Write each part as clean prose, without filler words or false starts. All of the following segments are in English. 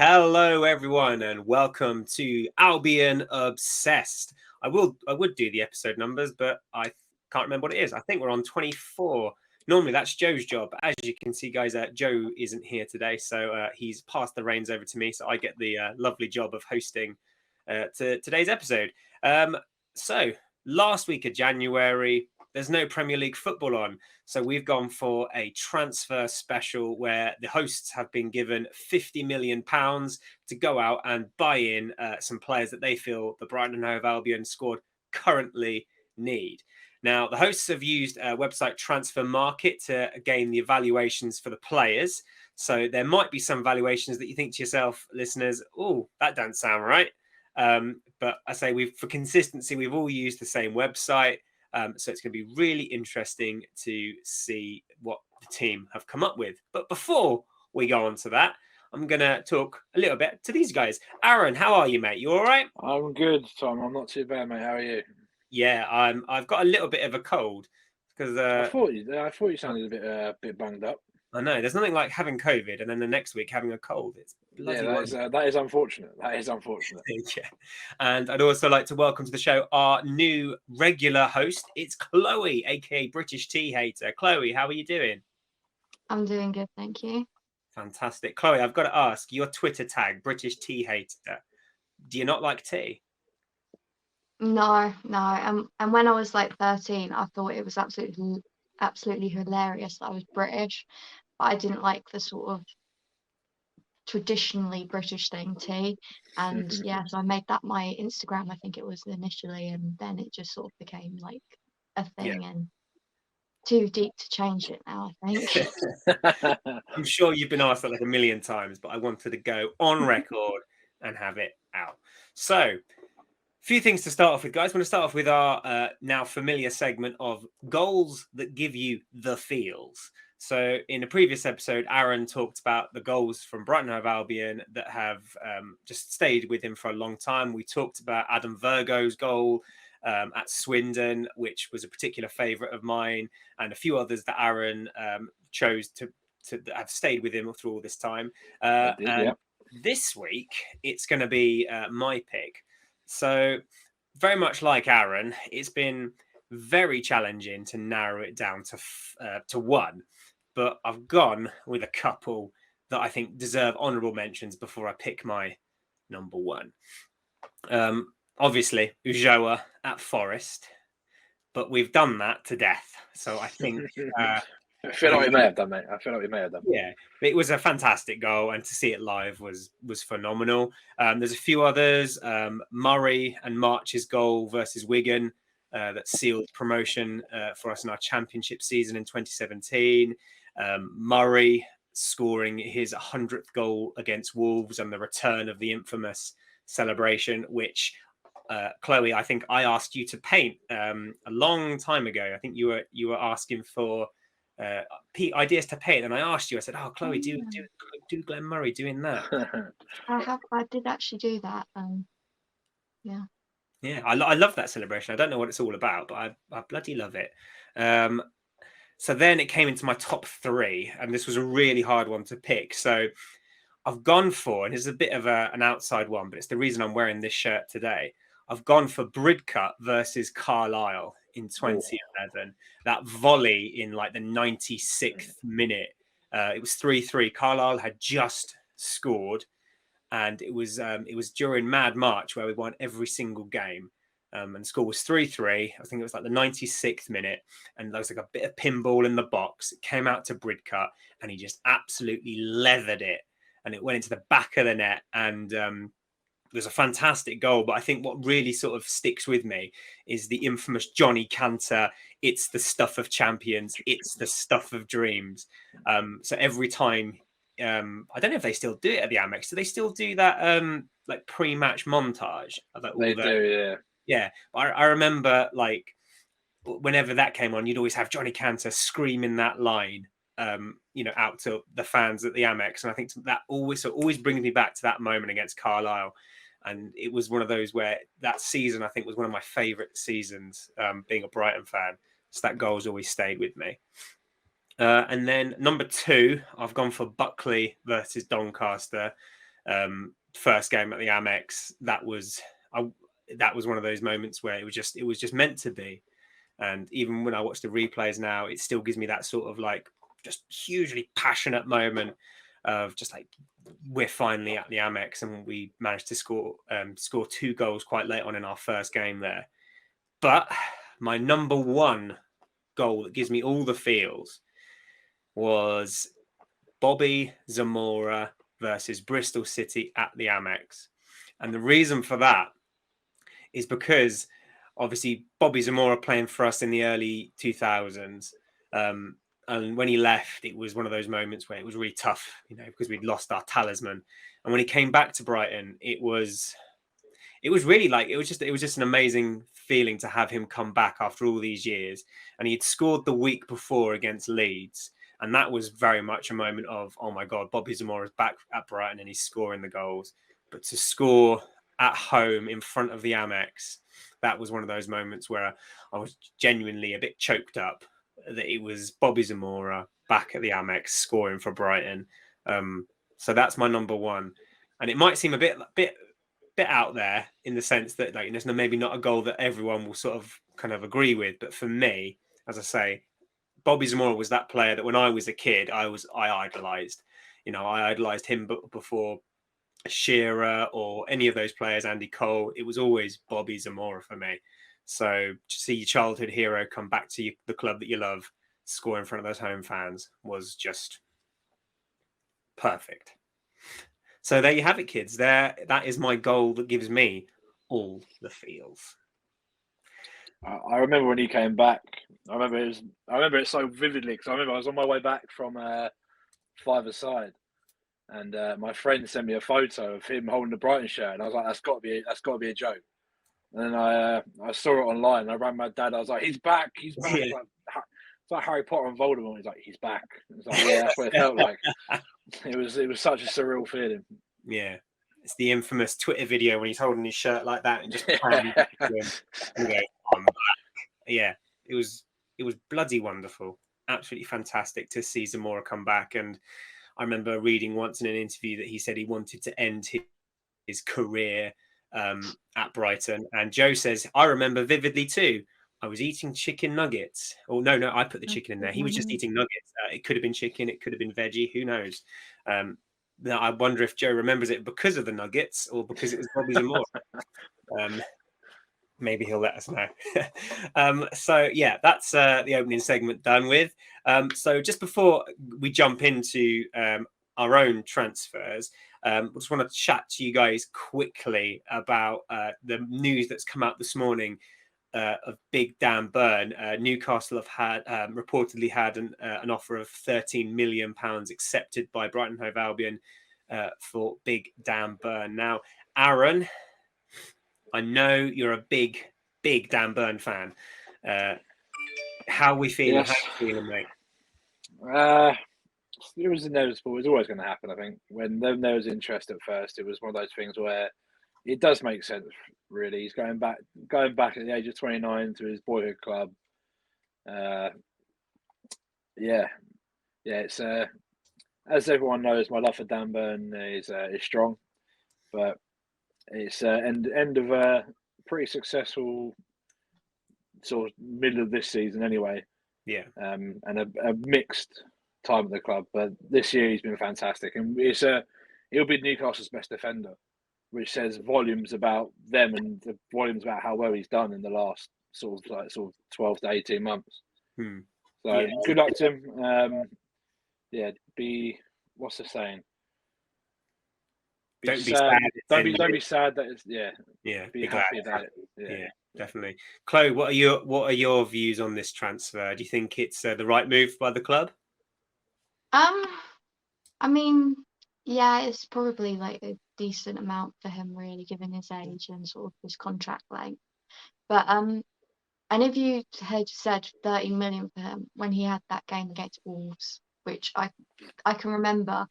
Hello, everyone, and welcome to Albion Obsessed. I would do the episode numbers, but I can't remember what it is. I think we're on 24. Normally, that's Joe's job. As you can see, guys, Joe isn't here today, so he's passed the reins over to me. So I get the lovely job of hosting to today's episode. So last week of January, there's no Premier League football on. So we've gone for a transfer special where the hosts have been given £50 million to go out and buy in some players that they feel the Brighton and Hove Albion squad currently need. Now, the hosts have used a website Transfer Market to gain the evaluations for the players. So there might be some valuations that you think to yourself, listeners, oh, that doesn't sound right. But I say for consistency, we've all used the same website. So it's going to be really interesting to see what the team have come up with. But before we go on to that, I'm going to talk a little bit to these guys. Aaron, how are you, mate? You all right? I'm good, Tom. I'm not too bad, mate. How are you? Yeah, I've got a little bit of a cold because I thought you sounded a bit bunged up. I know there's nothing like having COVID and then the next week having a cold. It's bloody that is unfortunate. That is unfortunate. Yeah. And I'd also like to welcome to the show our new regular host. It's Chloe, aka British Tea Hater. Chloe, how are you doing? I'm doing good, thank you. Fantastic. Chloe, I've got to ask, your Twitter tag, British Tea Hater, do you not like tea? No. And when I was like 13, I thought it was absolutely hilarious that I was British, but I didn't like the sort of traditionally British thing, tea. And yeah, so I made that my Instagram, I think it was initially, and then it just sort of became like a thing and too deep to change it now, I think. I'm sure you've been asked that like a million times, but I wanted to go on record and have it out. So, a few things to start off with, guys. I'm going to start off with our now familiar segment of goals that give you the feels. So in a previous episode, Aaron talked about the goals from Brighton and Hove Albion that have just stayed with him for a long time. We talked about Adam Virgo's goal at Swindon, which was a particular favourite of mine, and a few others that Aaron chose to have stayed with him through all this time. This week, it's going to be my pick. So very much like Aaron, it's been very challenging to narrow it down to one. But I've gone with a couple that I think deserve honourable mentions before I pick my number one. Obviously, Ulloa at Forest, but we've done that to death. So I think... I feel like we may have done, mate. I feel like we may have done. Yeah, it was a fantastic goal, and to see it live was phenomenal. There's a few others. Murray and March's goal versus Wigan that sealed promotion for us in our championship season in 2017. Murray scoring his 100th goal against Wolves and the return of the infamous celebration, which Chloe, I think I asked you to paint a long time ago. I think you were asking for ideas to paint, and I asked you. I said, "Oh, Chloe, do Glenn Murray doing that?" I did actually do that. Yeah, I love that celebration. I don't know what it's all about, but I bloody love it. So then it came into my top three, and this was a really hard one to pick. So I've gone for, and it's a bit of an outside one, but it's the reason I'm wearing this shirt today. I've gone for Bridcut versus Carlisle in 2011. That volley in like the 96th minute. It was 3-3. Carlisle had just scored, and it was during Mad March where we won every single game. And the score was 3-3. I think it was like the 96th minute, and there was like a bit of pinball in the box. It came out to Bridcut, and he just absolutely leathered it, and it went into the back of the net. And it was a fantastic goal. But I think what really sort of sticks with me is the infamous Johnny Cantor. It's the stuff of champions. It's the stuff of dreams. So every time, I don't know if they still do it at the Amex. Do they still do that like pre-match montage? They do, yeah. Yeah, I remember like whenever that came on, you'd always have Johnny Cantor screaming that line, out to the fans at the Amex, and I think that always brings me back to that moment against Carlisle, and it was one of those where that season I think was one of my favourite seasons, being a Brighton fan. So that goal's always stayed with me. And then number two, I've gone for Buckley versus Doncaster. first game at the AJAX, that was one of those moments where it was just meant to be. And even when I watch the replays now, it still gives me that sort of like just hugely passionate moment of just like, we're finally at the AJAX and we managed to score 2 goals quite late on in our first game there. But my number one goal that gives me all the feels was Bobby Zamora versus Bristol City at the AJAX. And the reason for that is because obviously Bobby Zamora playing for us in the early 2000s. And when he left, it was one of those moments where it was really tough, because we'd lost our talisman. And when he came back to Brighton, it was really like, it was just an amazing feeling to have him come back after all these years. And he'd scored the week before against Leeds. And that was very much a moment of, oh my God, Bobby Zamora is back at Brighton and he's scoring the goals. But to score at home in front of the AJAX, that was one of those moments where I was genuinely a bit choked up that it was Bobby Zamora back at the AJAX scoring for Brighton. So that's my number one. And it might seem a bit out there in the sense that, like, there's maybe not a goal that everyone will sort of kind of agree with. But for me, as I say, Bobby Zamora was that player that when I was a kid, I idolized. I idolized him before Shearer or any of those players, Andy Cole. It was always Bobby Zamora for me. So to see your childhood hero come back to the club that you love, score in front of those home fans, was just perfect. So there you have it, kids. That is my goal that gives me all the feels. I remember when he came back. I remember it so vividly because I remember I was on my way back from five-a-side, and my friend sent me a photo of him holding the Brighton shirt, and I was like, "That's got to be a joke." And then I saw it online. And I rang my dad. I was like, "He's back! He's back!" Yeah. It's like Harry Potter and Voldemort. He's like, "He's back!" It's like, yeah, that's what it felt like. It was such a surreal feeling. Yeah, it's the infamous Twitter video when he's holding his shirt like that and just and go, "I'm back." Yeah, it was bloody wonderful, absolutely fantastic to see Zamora come back. And I remember reading once in an interview that he said he wanted to end his career at Brighton. And Joe says, I remember vividly too. I was eating chicken nuggets. Oh, no, I put the chicken in there. He was just eating nuggets. It could have been chicken. It could have been veggie. Who knows? Now, I wonder if Joe remembers it because of the nuggets or because it was Bobby Zamora. Maybe he'll let us know. So, yeah, that's the opening segment done with. So just before we jump into our own transfers, I just want to chat to you guys quickly about the news that's come out this morning of Big Dan Burn. Newcastle have had reportedly had an offer of £13 million accepted by Brighton Hove Albion for Big Dan Burn. Now, Aaron, I know you're a big Dan Burn fan. How are we feeling? Yes. How are you feeling, mate? It was inevitable. It was always going to happen, I think. When there was interest at first, it was one of those things where it does make sense, really. He's going back at the age of 29 to his boyhood club. It's as everyone knows, my love for Dan Burn is strong, but it's end of a pretty successful sort of middle of this season anyway. Yeah. And a mixed time at the club, but this year he's been fantastic, and he'll be Newcastle's best defender, which says volumes about them and the volumes about how well he's done in the last sort of 12 to 18 months. So yeah. Good luck to him. What's the saying? Don't be sad. Don't be sad that it's Be happy about it. Yeah, definitely. Khloe, what are your views on this transfer? Do you think it's the right move by the club? I mean, yeah, it's probably like a decent amount for him, really, given his age and sort of his contract length. But and if you had said 13 million for him when he had that game against Wolves, which I can remember,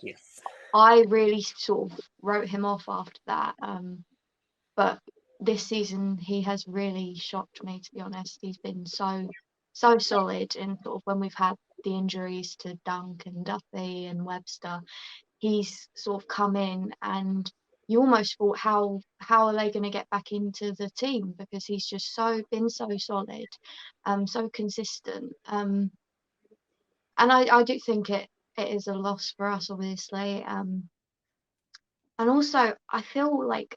yes, I really sort of wrote him off after that. But this season he has really shocked me, to be honest. He's been so solid, and sort of when we've had the injuries to Dunk and Duffy and Webster, he's sort of come in, and you almost thought, how are they going to get back into the team, because he's just been so solid, so consistent. And I do think it is a loss for us, obviously. And also, I feel like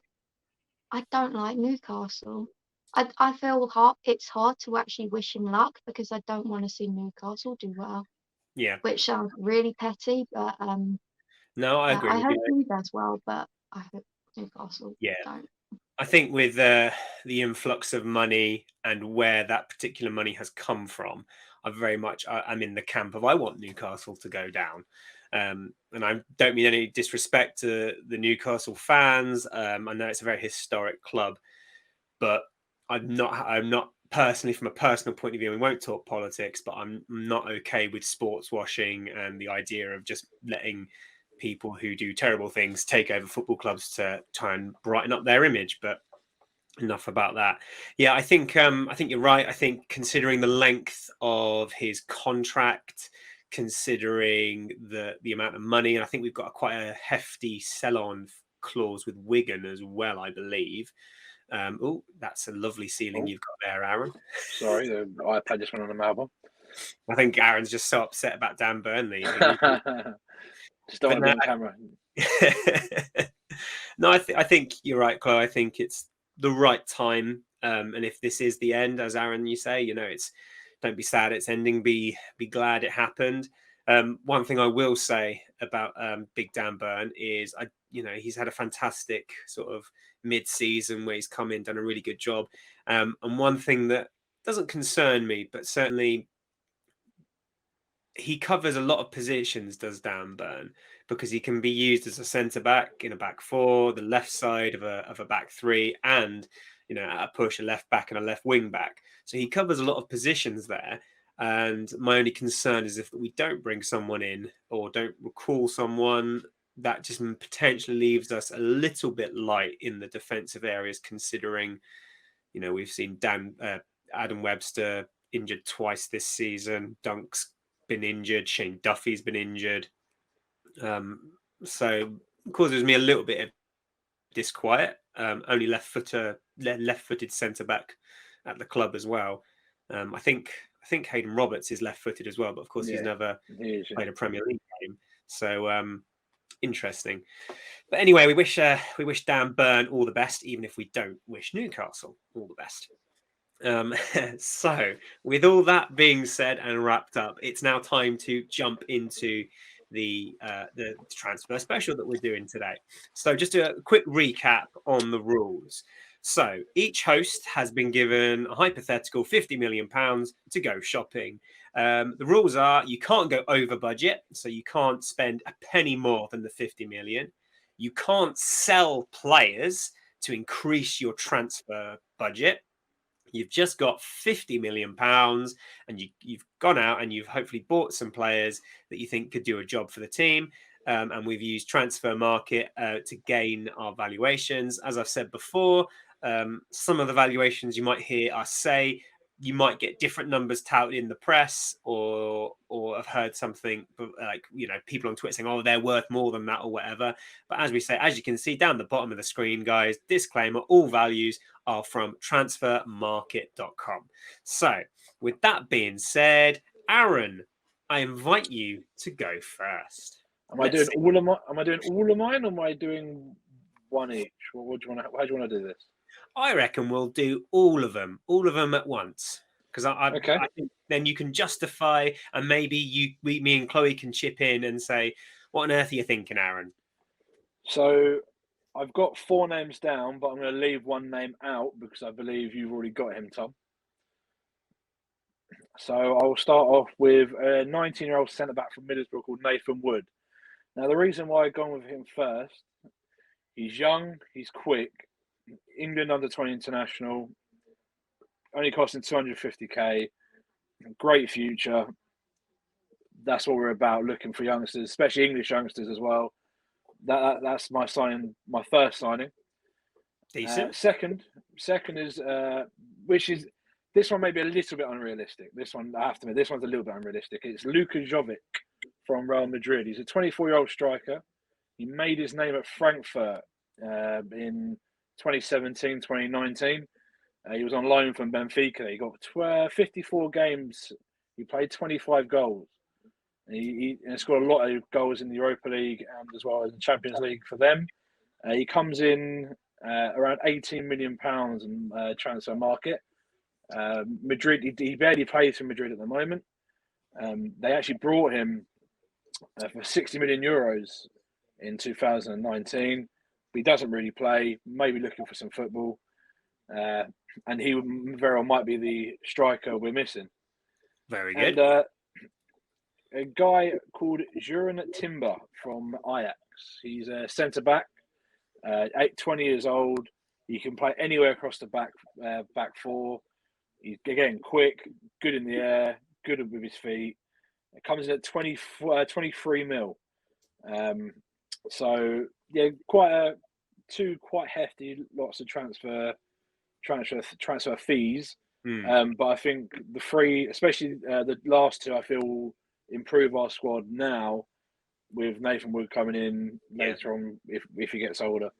I don't like Newcastle. I feel it's hard to actually wish him luck, because I don't want to see Newcastle do well, Yeah. which sounds really petty, but No, I agree I with hope you. he does well, but I hope Newcastle Yeah. don't. I think with the influx of money and where that particular money has come from, I'm in the camp of I want Newcastle to go down. And I don't mean any disrespect to the Newcastle fans. I know it's a very historic club, but I'm not personally, from a personal point of view, we won't talk politics, but I'm not okay with sports washing and the idea of just letting people who do terrible things take over football clubs to try and brighten up their image. But enough about that. Yeah, I think you're right. I think considering the length of his contract, considering the amount of money, and I think we've got quite a hefty sell-on clause with Wigan as well, I believe. Oh, that's a lovely ceiling you've got there, Aaron. Sorry, the iPad just went on the malbon. I think Aaron's just so upset about Dan Burnley. Just don't want to be on camera. No, I think you're right, Chloe. I think it's the right time. And if this is the end, as Aaron, you say, it's don't be sad it's ending. Be glad it happened. One thing I will say about Big Dan Burn is he's had a fantastic sort of mid-season where he's come in, done a really good job. And one thing that doesn't concern me, but certainly he covers a lot of positions, does Dan Burn, because he can be used as a centre back in a back four, the left side of a back three, and at a push, a left back and a left wing back. So he covers a lot of positions there. And my only concern is if we don't bring someone in or don't recall someone, that just potentially leaves us a little bit light in the defensive areas, considering, we've seen Adam Webster injured twice this season. Dunk's been injured. Shane Duffy's been injured. So it causes me a little bit of disquiet. Only left-footed centre back at the club as well. I think Hayden Roberts is left-footed as well, but of course he's never played a Premier League game. So interesting. But anyway, we wish Dan Burn all the best, even if we don't wish Newcastle all the best. So with all that being said and wrapped up, it's now time to jump into the transfer special that we're doing today. So just a quick recap on the rules. So each host has been given a hypothetical £50 million to go shopping. The rules are you can't go over budget, so you can't spend a penny more than the 50 million. You can't sell players to increase your transfer budget. You've just got £50 million and you've gone out and you've hopefully bought some players that you think could do a job for the team. And we've used transfer market to gain our valuations. As I've said before, some of the valuations you might hear us say, you might get different numbers touted in the press, or have heard something like, people on Twitter saying, oh, they're worth more than that or whatever. But as we say, as you can see down the bottom of the screen, guys, disclaimer, all values are from transfermarket.com. So with that being said, Aaron, I invite you to go first. Am I doing all of mine, or am I doing one each? How do you want to do this? I reckon we'll do all of them at once, because I think then you can justify, and maybe me and Chloe can chip in and say, what on earth are you thinking, Aaron? So I've got 4 names down, but I'm going to leave one name out because I believe you've already got him, Tom. So I'll start off with a 19-year-old centre-back from Middlesbrough called Nathan Wood. Now, the reason why I've gone with him first, he's young, he's quick, England under-20 international, only costing 250k, great future. That's what we're about, looking for youngsters, especially English youngsters as well. That's my signing, my first signing. Decent. Second is which is, this one may be a little bit unrealistic. This one, I have to admit, this one's a little bit unrealistic. It's Luka Jovic from Real Madrid. He's a 24-year-old striker. He made his name at Frankfurt in 2017, 2019. He was on loan from Benfica. He got 54 games. He played 25 goals. He scored a lot of goals in the Europa League and as well as the Champions League for them. He comes in around £18 million in transfer market. Madrid, he barely plays for Madrid at the moment. They actually brought him for €60 million in 2019, but he doesn't really play. Maybe looking for some football, and he very well might be the striker we're missing. Very good. And a guy called Jurrien from Ajax. He's a centre back, 20 years old. He can play anywhere across the back four. He's again quick, good in the air, good with his feet. It comes in at 23 mil. So yeah, two quite hefty lots of transfer fees. But I think the three, especially the last two, I feel will improve our squad now with Nathan Wood coming in later on if he gets older.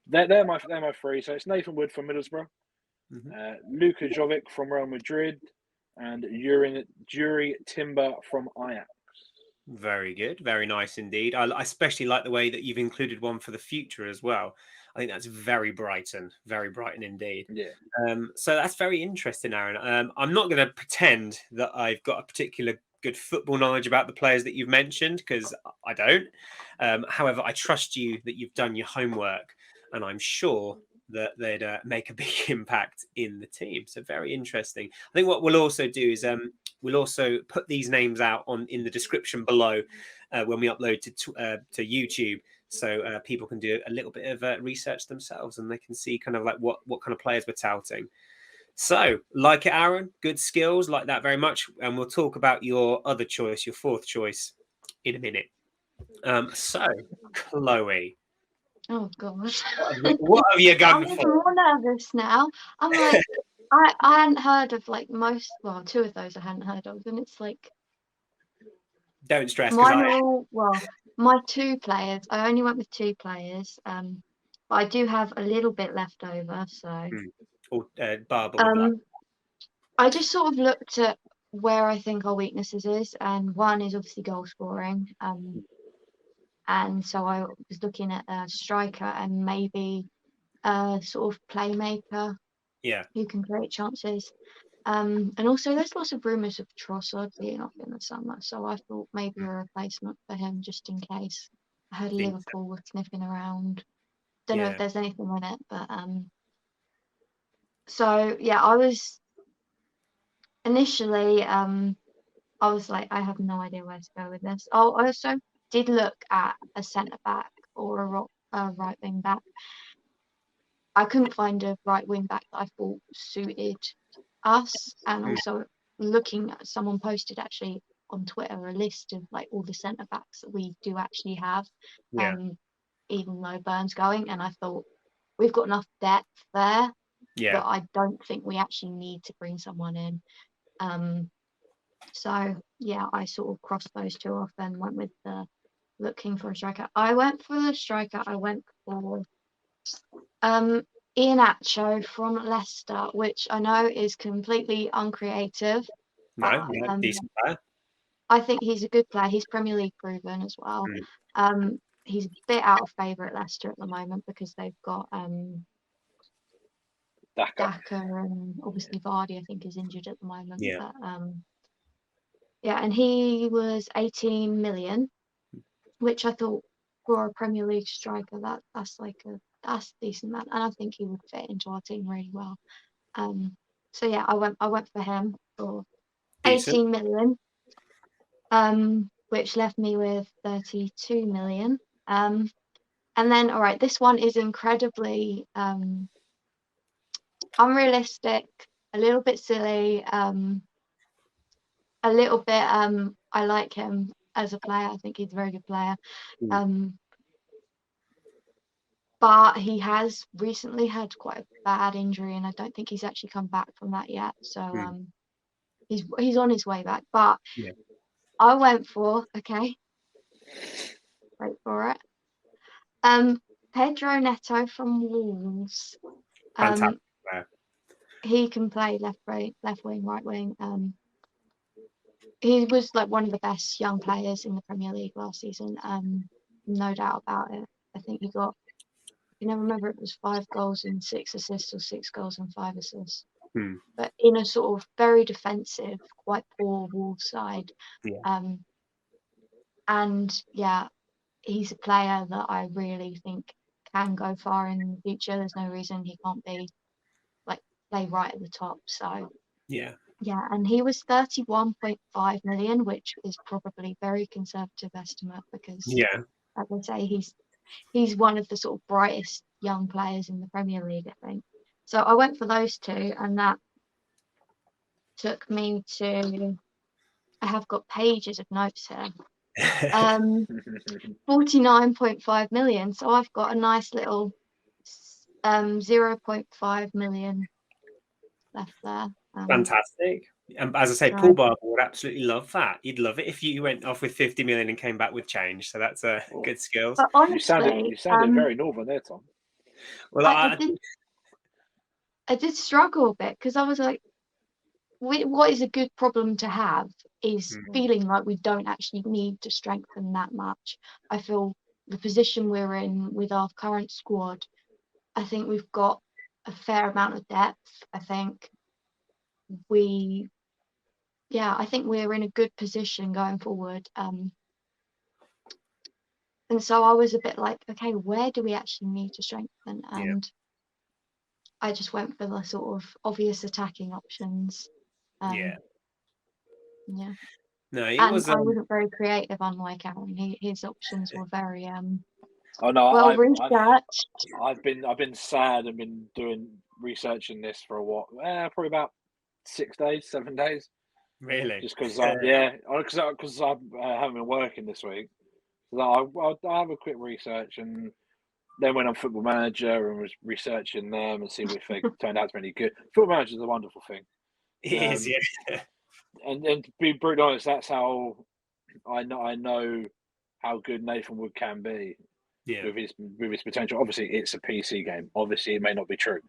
They're my three. So it's Nathan Wood from Middlesbrough, Luka Jovic from Real Madrid, and Jurrien from Ajax. Very good. Very nice indeed. I especially like the way that you've included one for the future as well. I think that's very Brighton indeed. Yeah. So that's very interesting, Aaron. I'm not going to pretend that I've got a particular good football knowledge about the players that you've mentioned because I don't. However, I trust you that you've done your homework, and I'm sure that they'd make a big impact in the team. So very interesting. I think what we'll also do is we'll also put these names out in the description below when we upload to YouTube, so people can do a little bit of research themselves and they can see kind of like what kind of players we're touting. So, like it, Aaron, good skills, like that very much. And we'll talk about your other choice, your fourth choice, in a minute. So, Khloe. Oh God. What have you gone I'm even for? more nervous now. I'm like, I hadn't heard of like two of those I hadn't heard of, and it's like Don't stress. My two players. I only went with two players. But I do have a little bit left over, so. I just sort of looked at where I think our weaknesses is, and one is obviously goal scoring. And so I was looking at a striker and maybe a sort of playmaker who can create chances. And also there's lots of rumours of Trossard being off in the summer, so I thought maybe a replacement for him just in case. I heard Liverpool were sniffing around. Don't know if there's anything in it, but so yeah, I was initially I was like, I have no idea where to go with this. I also did look at a centre back or a right wing back. I couldn't find a right wing back that I thought suited us, and also looking at someone posted actually on Twitter a list of like all the centre backs that we do actually have, even though Burn's going, and I thought we've got enough depth there, but I don't think we actually need to bring someone in. So yeah, I sort of crossed those two off and went with the looking for a striker. I went for the striker. I went for Iheanacho from Leicester, which I know is completely uncreative. No, decent player. I think he's a good player. He's Premier League proven as well. He's a bit out of favour at Leicester at the moment because they've got Daka and obviously Vardy, I think, is injured at the moment. But, and he was 18 million, which I thought for a Premier League striker that's decent, man, and I think he would fit into our team really well. So yeah, I went for him for 18 million, which left me with 32 million. And then all right, this one is incredibly unrealistic, a little bit silly, a little bit I like him as a player. I think he's a very good player. But he has recently had quite a bad injury, and I don't think he's actually come back from that yet. So he's on his way back. But I went for wait for it. Pedro Neto from Wolves. Fantastic player. He can play left wing, right wing. He was like one of the best young players in the Premier League last season. No doubt about it. I think he got, I can remember it was 5 goals and 6 assists, or 6 goals and 5 assists. But in a sort of very defensive, quite poor Wolves side. Yeah. And yeah, he's a player that I really think can go far in the future. There's no reason he can't be play right at the top. So Yeah. yeah, and he was 31.5 million, which is probably very conservative estimate because, like I say, he's one of the sort of brightest young players in the Premier League, I think. So I went for those two, and that took me to. I have got pages of notes here. 49.5 million. So I've got a nice little 0.5 million left there. Fantastic. And as I say, Paul Barber would absolutely love that. He'd love it if you went off with 50 million and came back with change. So that's good skills. But honestly, you sounded very northern there, Tom. Well, I did struggle a bit because I was like, what is a good problem to have is feeling like we don't actually need to strengthen that much. I feel the position we're in with our current squad, I think we've got a fair amount of depth. I think I think we're in a good position going forward. And so I was a bit like, okay, where do we actually need to strengthen? And I just went for the sort of obvious attacking options. Yeah. No, I wasn't very creative, unlike Aaron. His options were very well researched. I've been sad and been researching this for probably about 6 days, 7 days. Really? Just because because I haven't been working this week. So I'll have a quick research, and then went on Football Manager and was researching them and see if they turned out to be any good. Football Manager is a wonderful thing. It is, yeah. And to be brutally honest, that's how I know how good Nathan Wood can be with his potential. Obviously, it's a PC game. Obviously, it may not be true,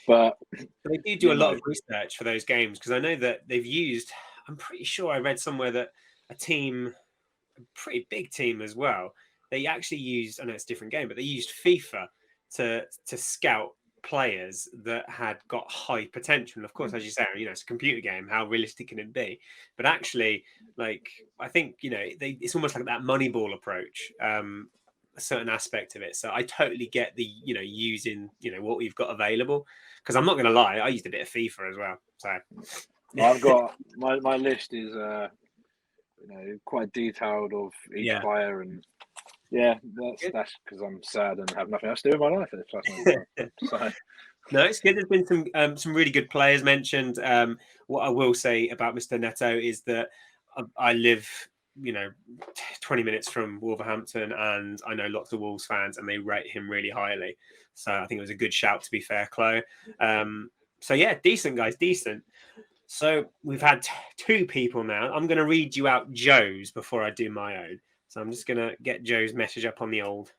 but they do a lot of research for those games, because I know that they've used. I'm pretty sure I read somewhere that a pretty big team as well, they actually used. I know it's a different game, but they used FIFA to scout players that had got high potential. And of course, as you say, it's a computer game. How realistic can it be? But actually, I think it's almost like that Moneyball approach. A certain aspect of it. So I totally get the using what we've got available, because I'm not going to lie, I used a bit of FIFA as well. So I've got my list is quite detailed of each player, and that's because I'm sad and have nothing else to do in my life at this so. No, it's good. There's been some really good players mentioned. What I will say about Mr. Neto is that I live 20 minutes from Wolverhampton, and I know lots of Wolves fans, and they rate him really highly. So I think it was a good shout, to be fair, Khloe. So yeah, decent guys, decent. So we've had 2 people now. I'm going to read you out Joe's before I do my own. So I'm just going to get Joe's message up on the old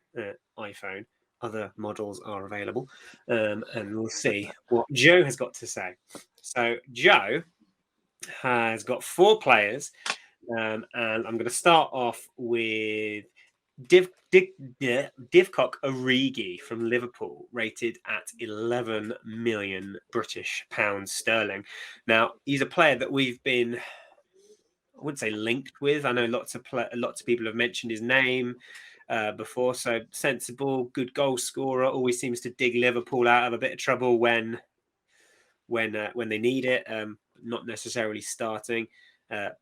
iPhone. Other models are available, and we'll see what Joe has got to say. So Joe has got 4 players. And I'm going to start off with Divok Origi from Liverpool, rated at 11 million British pounds sterling. Now, he's a player that we've been, I wouldn't say linked with. I know lots of people have mentioned his name before. So sensible, good goal scorer, always seems to dig Liverpool out of a bit of trouble when they need it. Not necessarily starting.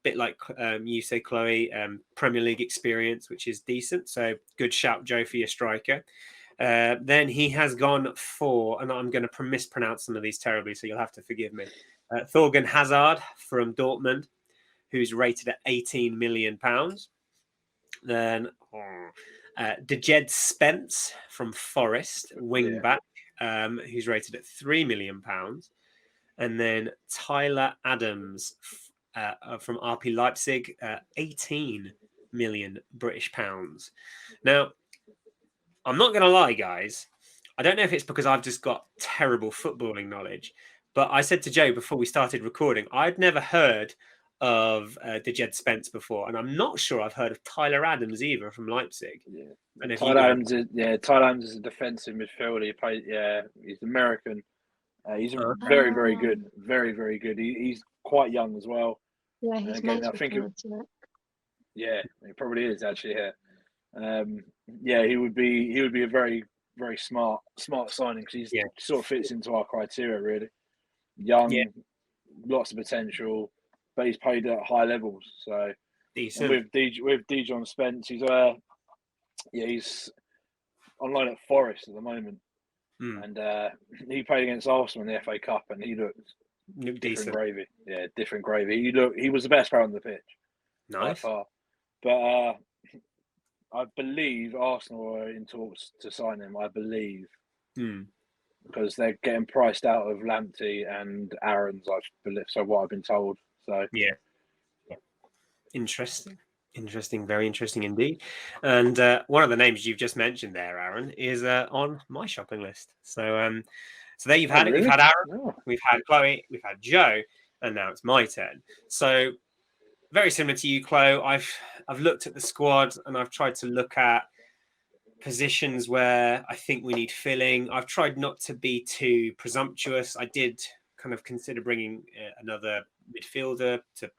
Bit like you say, Khloe, Premier League experience, which is decent. So good shout, Joe, for your striker. Then he has gone for, and I'm going to mispronounce some of these terribly, so you'll have to forgive me. Thorgan Hazard from Dortmund, who's rated at £18 million. Then Djedd Spence from Forest, wing back, who's rated at £3 million. And then Tyler Adams from RP Leipzig, 18 million British pounds. Now, I'm not going to lie, guys. I don't know if it's because I've just got terrible footballing knowledge, but I said to Joe before we started recording, I'd never heard of Djedd Spence before, and I'm not sure I've heard of Tyler Adams either from Leipzig. Yeah. And if you Tyler guys, Adams, Tyler Adams is a defensive midfielder. He plays, he's American. He's Okay. very, very good. Very, very good. He's quite young as well. Yeah, And he's again, made I think, referred to it. yeah, he probably is actually. Yeah, he would be a very, very smart signing because he's Yeah, sort of fits into our criteria really. yeah, Young, lots of potential, but he's played at high levels. So, and decent. with Dijon Spence, he's on loan at Forest at the moment. And he played against Arsenal in the FA Cup, and he looked different Decent. gravy. Yeah, different gravy. He was the best player on the pitch by Nice. far. But I believe Arsenal are in talks to sign him. I believe because they're getting priced out of Lamptey and Aaron's. I believe so. What I've been told. So Yeah. Interesting. Interesting, very interesting indeed. And one of the names you've just mentioned there, Aaron, is on my shopping list. So, so there you've had it. really? We've had Aaron, Oh. we've had Chloe, we've had Joe, and now it's my turn. So, very similar to you, Chloe. I've looked at the squad and I've tried to look at positions where I think we need filling. I've tried not to be too presumptuous. I did kind of consider bringing another midfielder to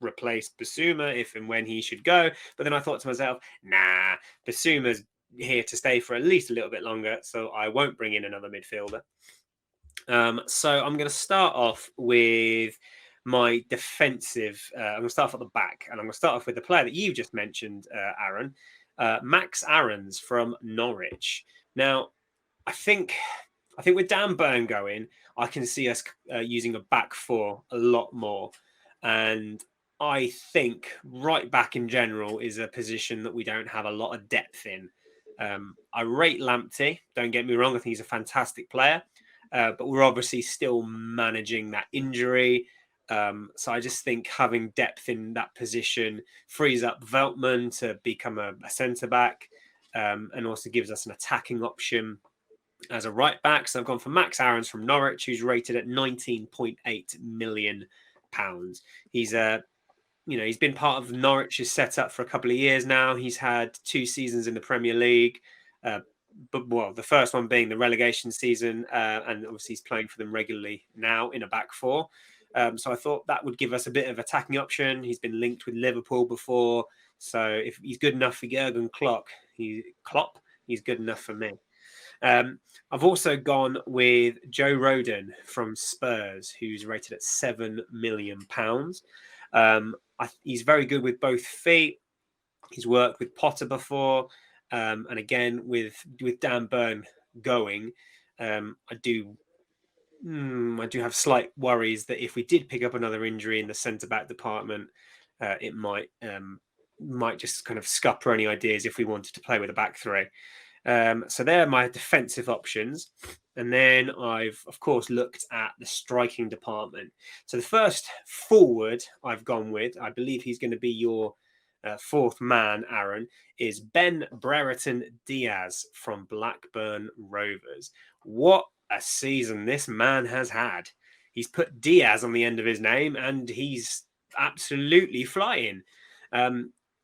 replace Basuma if and when he should go. But then I thought to myself, nah, Basuma's here to stay for at least a little bit longer, so I won't bring in another midfielder. So I'm going to start off with my defensive. I'm going to start off at the back, and I'm going to start off with the player that you just mentioned, Aaron, Max Aarons from Norwich. Now, I think with Dan Burn going, I can see us using a back four a lot more, and I think right back in general is a position that we don't have a lot of depth in. I rate Lamptey. Don't get me wrong. I think he's a fantastic player, but we're obviously still managing that injury. So I just think having depth in that position frees up Veltman to become a centre back, and also gives us an attacking option as a right back. So I've gone for Max Aarons from Norwich, who's rated at £19.8 million. He's he's been part of Norwich's setup for a couple of years now. He's had 2 seasons in the Premier League, but the first one being the relegation season, and obviously he's playing for them regularly now in a back four. So I thought that would give us a bit of attacking option. He's been linked with Liverpool before, so if he's good enough for Jurgen Klopp, he's good enough for me. I've also gone with Joe Rodon from Spurs, who's rated at £7 million. He's very good with both feet. He's worked with Potter before, and again with Dan Burn going, I do have slight worries that if we did pick up another injury in the centre back department, it might just kind of scupper any ideas if we wanted to play with a back three. So they're my defensive options. And then I've, of course, looked at the striking department. So the first forward I've gone with, I believe he's going to be your fourth man, Aaron, is Ben Brereton-Diaz from Blackburn Rovers. What a season this man has had. He's put Diaz on the end of his name and he's absolutely flying.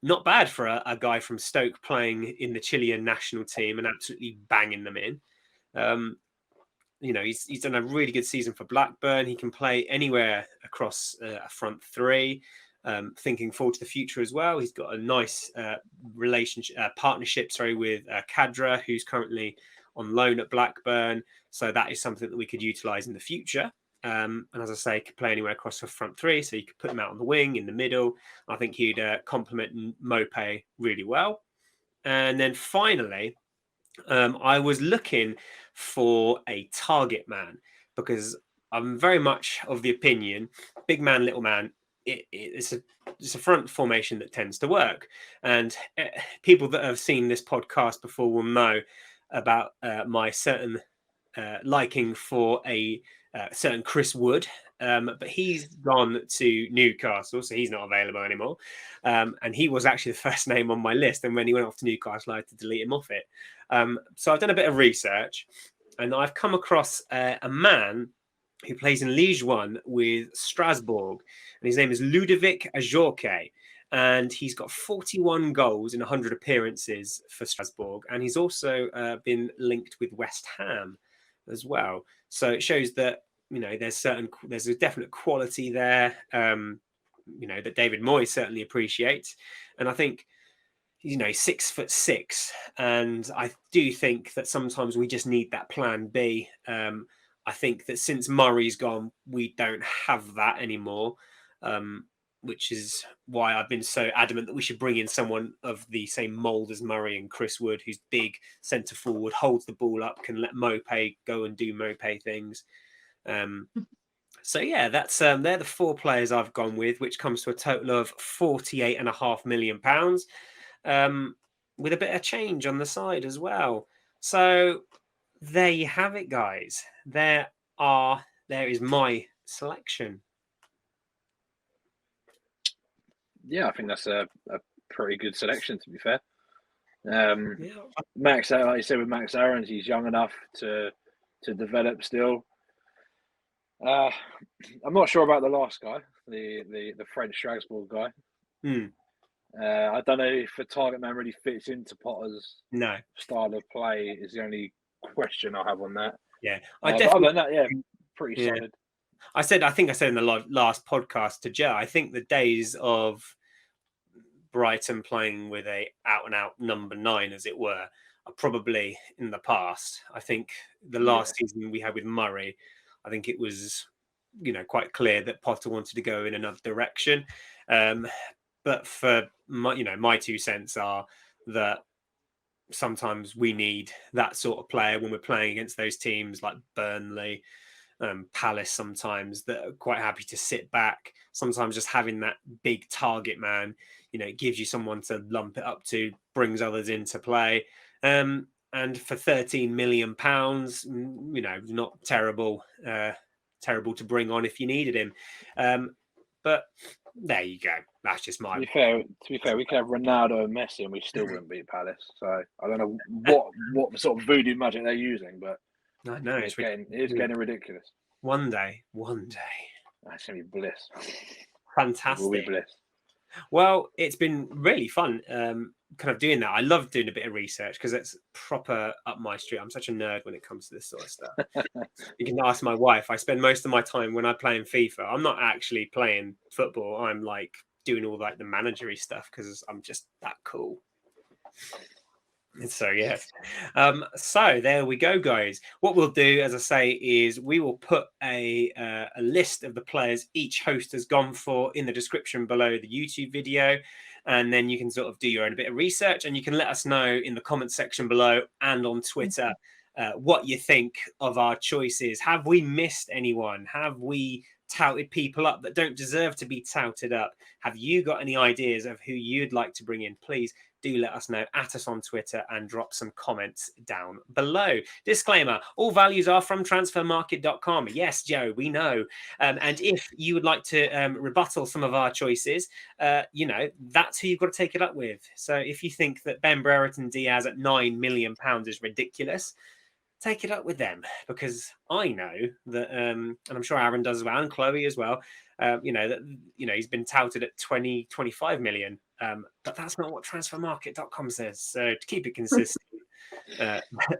Not bad for a guy from Stoke playing in the Chilean national team and absolutely banging them in. He's done a really good season for Blackburn. He can play anywhere across a front three. Thinking forward to the future as well, he's got a nice partnership with Cadra, who's currently on loan at Blackburn. So that is something that we could utilise in the future. And as I say, could play anywhere across the front three, so you could put him out on the wing, in the middle. I think he'd complement Mope really well. And then finally, I was looking for a target man because I'm very much of the opinion, big man, little man, it's a front formation that tends to work. And people that have seen this podcast before will know about my certain liking for a certain Chris Wood but he's gone to Newcastle, so he's not available anymore. And he was actually the first name on my list. And when he went off to Newcastle, I had to delete him off it. So I've done a bit of research, and I've come across a man who plays in Ligue 1 with Strasbourg, and his name is Ludovic Ajorque. And he's got 41 goals in 100 appearances for Strasbourg. And he's also been linked with West Ham as well. So it shows that, there's a definite quality there, that David Moyes certainly appreciates. And I think, 6'6", and I do think that sometimes we just need that plan B. I think that since Murray's gone, we don't have that anymore, which is why I've been so adamant that we should bring in someone of the same mould as Murray and Chris Wood, who's big, centre forward, holds the ball up, can let Mopé go and do Mopé things. So yeah, that's they're the 4 players I've gone with, which comes to a total of £48.5 million, with a bit of change on the side as well. So there you have it, guys. There is my selection. Yeah, I think that's a pretty good selection, to be fair. Max, like you said, with Max Aarons, he's young enough to develop still. I'm not sure about the last guy, the French Strasbourg guy. I don't know if a target man really fits into Potter's style of play. Is the only question I have on that. Yeah, other than that, yeah, pretty solid. I think I said in the last podcast to Joe, I think the days of Brighton playing with a out-and-out number 9, as it were, are probably in the past. I think the last season we had with Murray, I think it was, quite clear that Potter wanted to go in another direction. But for my 2 cents are that sometimes we need that sort of player when we're playing against those teams like Burnley, Palace sometimes, that are quite happy to sit back. Sometimes just having that big target man, it gives you someone to lump it up to, brings others into play. And for £13 million, not terrible to bring on if you needed him. But there you go. That's just my. To be fair, we could have Ronaldo and Messi, and we still wouldn't beat Palace. So I don't know what sort of voodoo magic they're using, but I know it's getting ridiculous. One day. That's gonna be bliss. Fantastic. It will be bliss. Well, it's been really fun kind of doing that. I love doing a bit of research because it's proper up my street. I'm such a nerd when it comes to this sort of stuff. You can ask my wife. I spend most of my time when I play in FIFA. I'm not actually playing football. I'm like doing all like the managery stuff because I'm just that cool. So yes. So there we go, guys. What we'll do, as I say, is we will put a list of the players each host has gone for in the description below the YouTube video, and then you can sort of do your own bit of research, and you can let us know in the comment section below and on Twitter what you think of our choices. Have we missed anyone? Have we touted people up that don't deserve to be touted up? Have you got any ideas of who you'd like to bring in? Please do let us know. At us on Twitter and drop some comments down below. Disclaimer, all values are from transfermarket.com. Yes, Joe, we know. And if you would like to rebuttal some of our choices, that's who you've got to take it up with. So if you think that Ben Brererton-Diaz at £9 million is ridiculous, take it up with them, because I know that, and I'm sure Aaron does as well, and Chloe as well, he's been touted at 25 million. But that's not what transfermarket.com says. So to keep it consistent,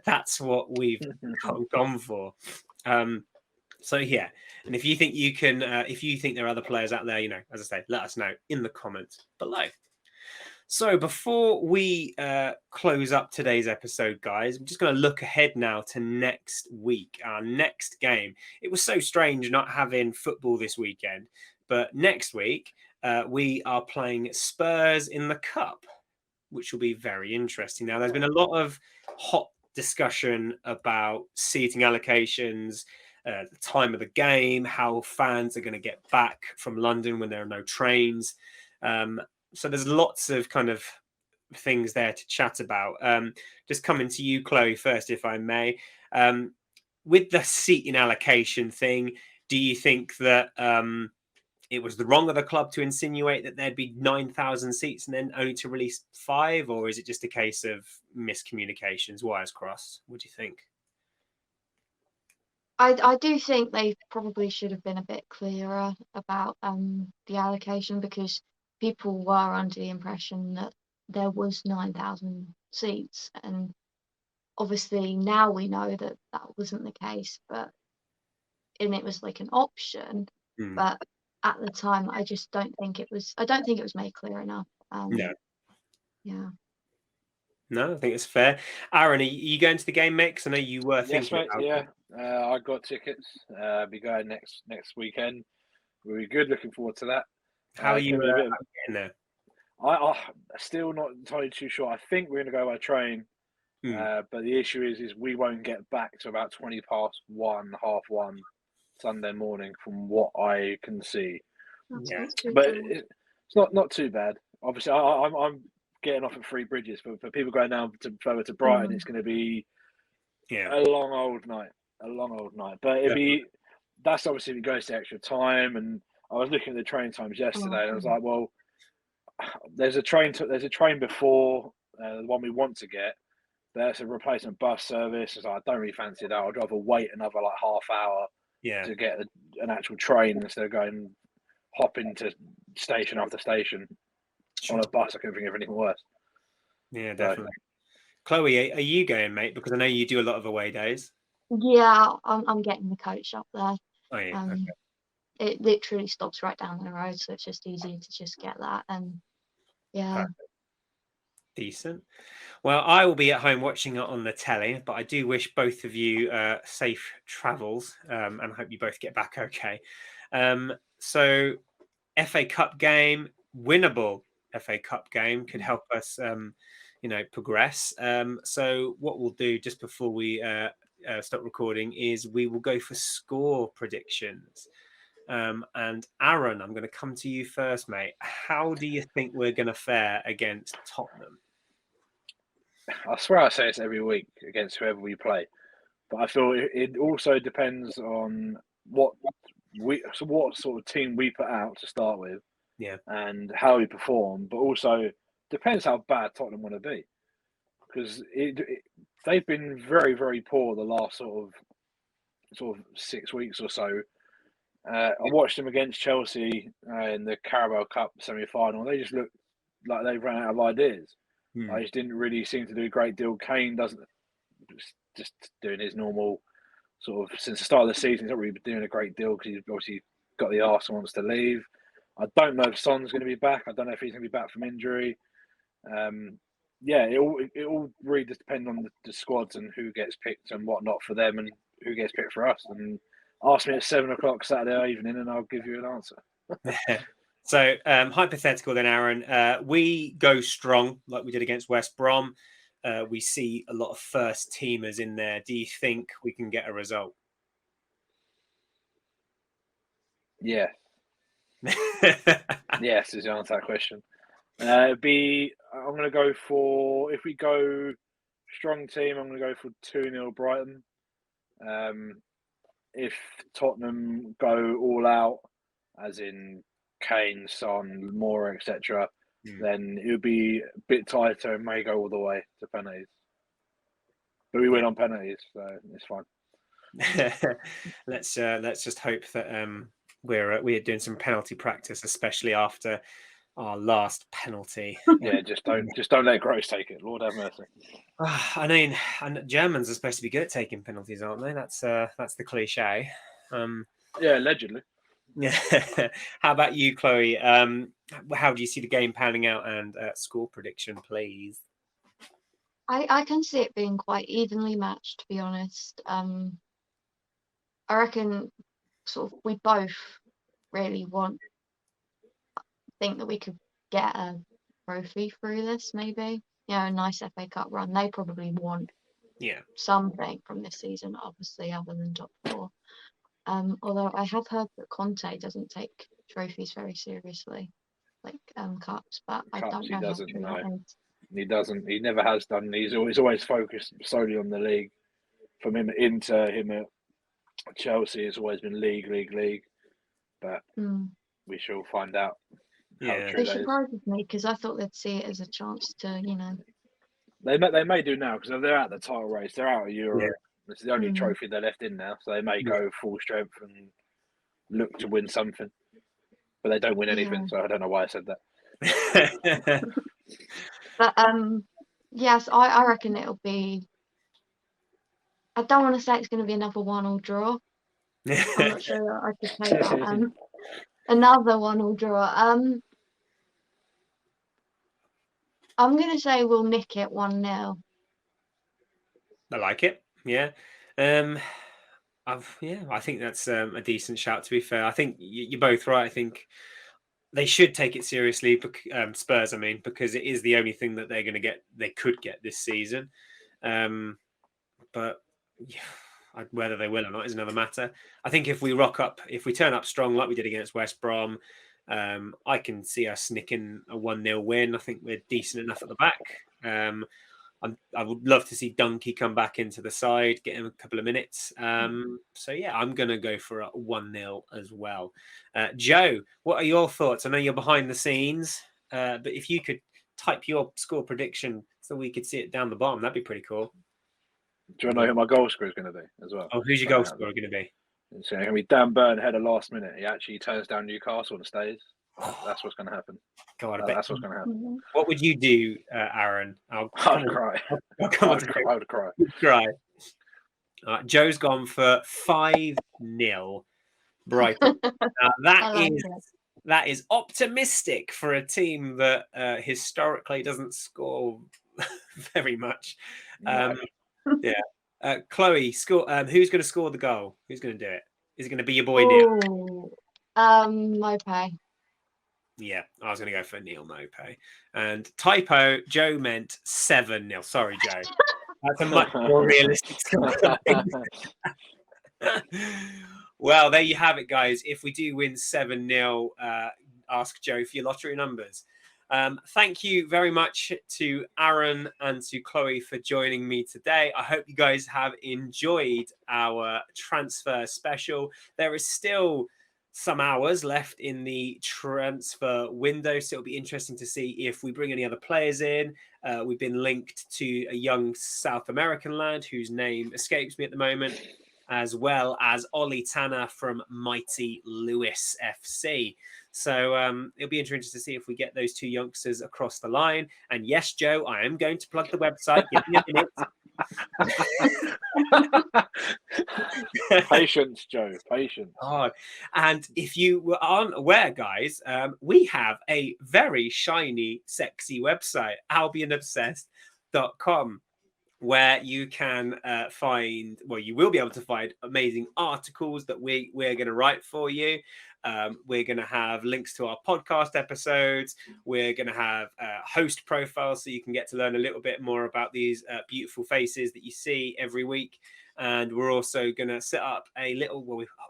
that's what we've gone for. So yeah, and if you think you can, if you think there are other players out there, as I say, let us know in the comments below. So before we close up today's episode, guys, I'm just going to look ahead now to next week, our next game. It was so strange not having football this weekend, but next week we are playing Spurs in the Cup, which will be very interesting. Now, there's been a lot of hot discussion about seating allocations, the time of the game, how fans are going to get back from London when there are no trains. So there's lots of kind of things there to chat about. Just coming to you, Chloe, first, if I may. With the seating allocation thing, Do you think that it was the wrong of the club to insinuate that there'd be 9,000 seats and then only to release 5, or is it just a case of miscommunications, wires crossed? What do you think? I do think they probably should have been a bit clearer about the allocation, because people were under the impression that there was 9,000 seats, and obviously now we know that that wasn't the case, and it was like an option, but at the time I just don't think it was. I don't think it was made clear enough. No. Yeah. No, I think it's fair. Aaron, are you going to the game, mate? 'Cause I know you were thinking mate, about yeah. it. I got tickets. Be going next weekend. Really good. Looking forward to that. How are you getting there? I still not entirely too sure. I think we're going to go by train. But the issue is we won't get back to about 1:20, half one Sunday morning, from what I can see. Yeah. But it's not too bad. Obviously, I'm getting off at Three Bridges. For people going down further to Brighton, it's going to be a long old night. But that's obviously if it goes to extra time. And I was looking at the train times yesterday, and I was like, well, there's a train before the one we want to get. There's a replacement bus service. So I don't really fancy that. I'd rather wait another like half hour to get an actual train instead of hopping to station after station on a bus. I couldn't think of anything worse. Yeah, definitely. So, Khloe, are you going, mate? Because I know you do a lot of away days. Yeah, I'm getting the coach up there. Oh, yeah. Okay. It literally stops right down the road, so it's just easy to just get that. And yeah. Perfect. Decent. Well, I will be at home watching it on the telly, but I do wish both of you safe travels, and I hope you both get back okay. So, FA Cup game, winnable FA Cup game, could help us, progress. So, what we'll do just before we stop recording is we will go for score predictions. And Aaron, I'm going to come to you first, mate. How do you think we're going to fare against Tottenham? I swear I say this every week against whoever we play, but I feel it also depends on what sort of team we put out to start with, and how we perform. But also depends how bad Tottenham want to be, because they've been very, very poor the last sort of 6 weeks or so. I watched them against Chelsea in the Carabao Cup semi-final. They just looked like they've run out of ideas. I just didn't really seem to do a great deal. Kane doesn't, just doing his normal sort of, since the start of the season, he's not really doing a great deal because he's obviously got the arse and wants to leave. I don't know if Son's going to be back. I don't know if he's going to be back from injury. It all really just depends on the squads and who gets picked and whatnot for them and who gets picked for us. And ask me at 7:00 Saturday evening and I'll give you an answer. So, hypothetical then, Aaron. We go strong like we did against West Brom. We see a lot of first teamers in there. Do you think we can get a result? Yeah. Yes, is the answer to that question. I'm going to go for, if we go strong team, I'm going to go for 2-0 Brighton. If Tottenham go all out, as in Kane, Son, Moura, etc., then it would be a bit tighter and may go all the way to penalties. But we win on penalties, so it's fine. Let's just hope that we're doing some penalty practice, especially after our last penalty. Yeah, just don't let Gross take it. Lord have mercy. I mean, and Germans are supposed to be good at taking penalties, aren't they? That's the cliche. Yeah, allegedly. Yeah. How about you, Khloe? How do you see the game panning out, and score prediction, please? I can see it being quite evenly matched, to be honest. I reckon sort of we both really think that we could get a trophy through this, maybe. A nice FA Cup run. They probably want something from this season, obviously, other than top 4. Although I have heard that Conte doesn't take trophies very seriously, like cups, but I don't know how true that is. He doesn't. He never has done. He's always focused solely on the league. From him at Inter, him at Chelsea has always been league, but Mm. we shall find out how Yeah. true It that is. surprises me because I thought they'd see it as a chance to, They may do now because they're out of the title race. They're out of Europe. This is the only Mm. trophy they're left in now, so they may go full strength and look to win something. But they don't win anything, so I don't know why I said that. But yes, I reckon it'll be. I don't want to say it's going to be another 1-1 draw. I'm not sure that I could take that. Another 1-1 draw. I'm going to say we'll nick it 1-0. I like it. Yeah. I think that's a decent shout, to be fair. I think you're both right. I think they should take it seriously, Spurs, because it is the only thing that they're going to get, they could get this season. But whether they will or not is another matter. I think if we turn up strong like we did against West Brom, I can see us nicking a 1-0 win. I think we're decent enough at the back. I would love to see Dunkey come back into the side, get him a couple of minutes. So, yeah, I'm going to go for a 1-0 as well. Joe, what are your thoughts? I know you're behind the scenes, but if you could type your score prediction so we could see it down the bottom, that'd be pretty cool. Do you want to know who my goal scorer is going to be as well? Oh, who's your goal scorer going to be? It's going to be Dan Burn header last minute. He actually turns down Newcastle and stays. That's what's going to happen. God, that's what's going to happen. What would you do, Aaron? I'd cry. I would cry. Cry. Joe's gone for 5-0 Brighton. That is optimistic for a team that historically doesn't score very much. Yeah. Chloe, who's going to score the goal? Who's going to do it? Is it going to be your boy Neil? Mope. Yeah, I was going to go for Neil Mope. And typo, Joe meant 7-0. Sorry, Joe. That's a much more realistic score. Well, there you have it, guys. If we do win 7-0, ask Joe for your lottery numbers. Thank you very much to Aaron and to Chloe for joining me today. I hope you guys have enjoyed our transfer special. There is still some hours left in the transfer window, so it'll be interesting to see if we bring any other players in. We've been linked to a young South American lad whose name escapes me at the moment, as well as Ollie Tanner from Mighty Lewis FC. So it'll be interesting to see if we get those two youngsters across the line. And yes, Joe, I am going to plug the website. Give me a minute. Patience, Joe. Patience. Oh, and if you aren't aware, guys, we have a very shiny, sexy website, albionobsessed.com, where you can you will be able to find amazing articles that we're going to write for you. We're going to have links to our podcast episodes. We're going to have host profiles so you can get to learn a little bit more about these beautiful faces that you see every week. And we're also going to set up we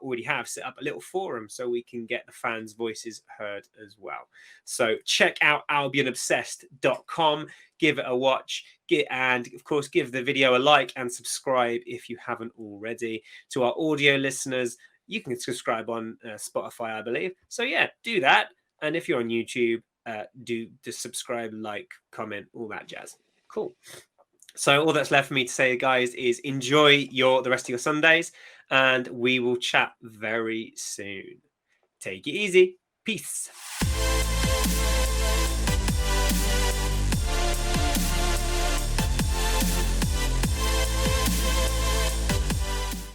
already have set up a little forum so we can get the fans' voices heard as well. So check out albionobsessed.com, give it a watch, and of course, give the video a like and subscribe if you haven't already. To our audio listeners, you can subscribe on Spotify, I believe. So yeah, do that. And if you're on YouTube, do just subscribe, like, comment, all that jazz. Cool. So all that's left for me to say, guys, is enjoy the rest of your Sundays, and we will chat very soon. Take it easy. Peace.